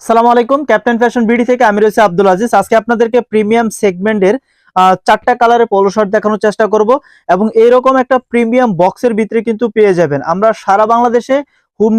আসসালামু আলাইকুম, captain fashion BD থেকে আমি রয়েছে আব্দুল আজিজ। আজকে আপনাদেরকে প্রিমিয়াম সেগমেন্টের চারটা কালারের পোলো শার্ট দেখানোর চেষ্টা করব এবং এইরকম একটা প্রিমিয়াম বক্সের ভিতরে কিন্তু পেয়ে যাবেন। আমরা সারা বাংলাদেশে হোম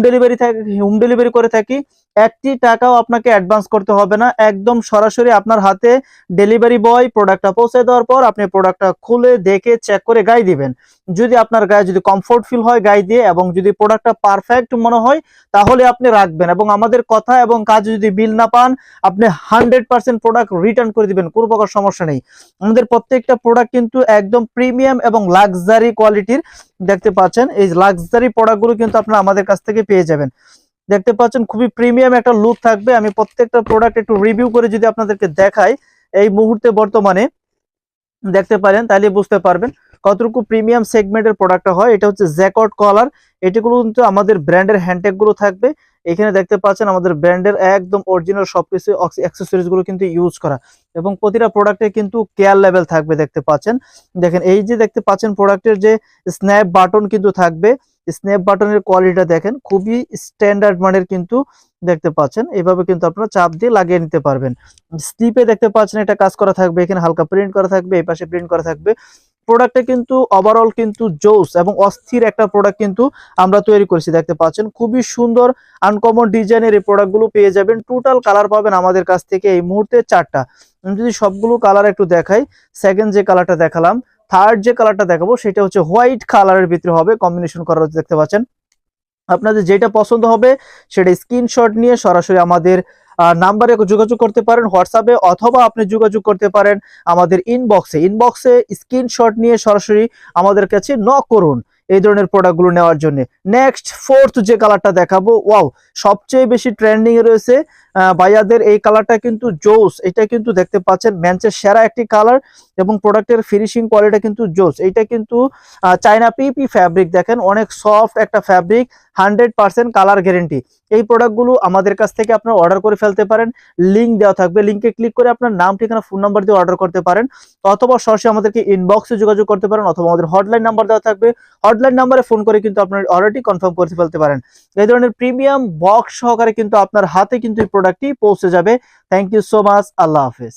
ডেলিভারি করে থাকি। একটি টাকাও আপনাকে অ্যাডভান্স করতে হবে না, একদম সরাসরি আপনার হাতে ডেলিভারি বয় প্রোডাক্টটা পৌঁছে দেওয়ার পর আপনি প্রোডাক্টটা খুলে দেখে চেক করে গায়ে দিবেন। যদি আপনার গায়ে যদি কমফোর্ট ফিল হয় গায়ে দিয়ে, এবং যদি প্রোডাক্টটা পারফেক্ট মনে হয় তাহলে আপনি রাখবেন, এবং আমাদের কথা এবং কাজ যদি বিল না পান আপনি 100% প্রোডাক্ট রিটার্ন করে দিবেন, কোনো প্রকার সমস্যা নেই। আমাদের প্রত্যেকটা প্রোডাক্ট কিন্তু একদম প্রিমিয়াম এবং লাক্সারি কোয়ালিটির। দেখতে পাচ্ছেন এই লাক্সারি প্রোডাক্টগুলো কিন্তু আপনারা আমাদের কাছ থেকে পেয়ে যাবেন। দেখতে পাচ্ছেন খুবই প্রিমিয়াম একটা লুক থাকবে। আমি প্রত্যেকটা প্রোডাক্ট একটু রিভিউ করে যদি আপনাদেরকে দেখাই এই মুহূর্তে বর্তমানে দেখতে পারেন, তাহলে বুঝতে পারবেন কতটুকু প্রিমিয়াম সেগমেন্টের প্রোডাক্টটা হয়। এটা হচ্ছে জ্যাকট কলার, এটিগুলো কিন্তু আমাদের ব্র্যান্ডের হ্যান্ডটেগ গুলো থাকবে। এখানে দেখতে পাচ্ছেন আমাদের ব্র্যান্ডের একদম অরিজিনাল সবকিছু অ্যাক্সেসরিজ গুলো কিন্তু ইউজ করা, এবং প্রতিটা প্রোডাক্টে কিন্তু কেয়ার লেভেল থাকবে। দেখতে পাচ্ছেন, দেখেন এই যে দেখতে পাচ্ছেন প্রোডাক্টের যে স্ন্যাপ বাটন কিন্তু থাকবে। স্ন্যাপ বাটনের কোয়ালিটিটা দেখেন খুবই স্ট্যান্ডার্ড মানের কিন্তু। দেখতে পাচ্ছেন এইভাবে কিন্তু আপনারা চাপ দিয়ে লাগিয়ে নিতে পারবেন। স্লিপে দেখতে পাচ্ছেন এটা কাজ করা থাকবে, এখানে হালকা প্রিন্ট করা থাকবে, এই পাশে প্রিন্ট করা থাকবে। প্রোডাক্টটা কিন্তু ওভারঅল কিন্তু জোস এবং অস্থির একটা প্রোডাক্ট কিন্তু আমরা তৈরি করেছি। দেখতে পাচ্ছেন খুবই সুন্দর আনকমন ডিজাইনের এই প্রোডাক্টগুলো পেয়ে যাবেন। টোটাল কালার পাবেন আমাদের কাছ থেকে এই মুহূর্তে চারটা। আমি যদি সবগুলো কালার একটু দেখাই, সেকেন্ড যে কালারটা দেখালাম, থার্ড যে কালারটা দেখাবো সেটা হচ্ছে হোয়াইট কালারের ভিতরে হবে, কম্বিনেশন করা হচ্ছে। দেখতে পাচ্ছেন আপনাদের যেটা পছন্দ হবে সেটা স্ক্রিনশট নিয়ে সরাসরি আমাদের নাম্বারে যোগাযোগ করতে পারেন হোয়াটসঅ্যাপে, অথবা আপনি যোগাযোগ করতে পারেন আমাদের ইনবক্সে স্ক্রিনশট নিয়ে সরাসরি আমাদের কাছে নক করুন এই ধরনের প্রোডাক্টগুলো নেওয়ার জন্য। নেক্সট ফোর্থ যে কালারটা দেখাবো, ওয়াও, সবচেয়ে বেশি ট্রেন্ডিং এ রয়েছে ভাইয়াদের এই কালারটা কিন্তু জোস। এটা কিন্তু দেখতে পাচ্ছেন ম্যানচের সেরা একটি কালার, এবং প্রোডাক্টের ফিনিশিং কোয়ালিটি কিন্তু জোস। এটা কিন্তু চায়না পিপি ফ্যাব্রিক, দেখেন অনেক সফট একটা ফ্যাব্রিক, 100% কালার গ্যারেন্টি। এই প্রোডাক্টগুলো আমাদের কাছ থেকে আপনারা অর্ডার করে ফেলতে পারেন, লিঙ্ক দেওয়া থাকবে, লিঙ্কে ক্লিক করে আপনার নাম ঠিকানা ফোন নাম্বার দিয়ে অর্ডার করতে পারেন, অথবা সরাসরি আমাদেরকে ইনবক্সে যোগাযোগ করতে পারেন, অথবা আমাদের হটলাইন নাম্বার দেওয়া থাকবে, হটলাইন নাম্বারে ফোন করে কিন্তু আপনার অর্ডারটি কনফার্ম করে ফেলতে পারেন। এই ধরনের প্রিমিয়াম বক্স সহকারে কিন্তু আপনার হাতে কিন্তু এই প্রোডাক্টটি পৌঁছে যাবে। থ্যাংক ইউ সো মাচ, আল্লাহ হাফেজ।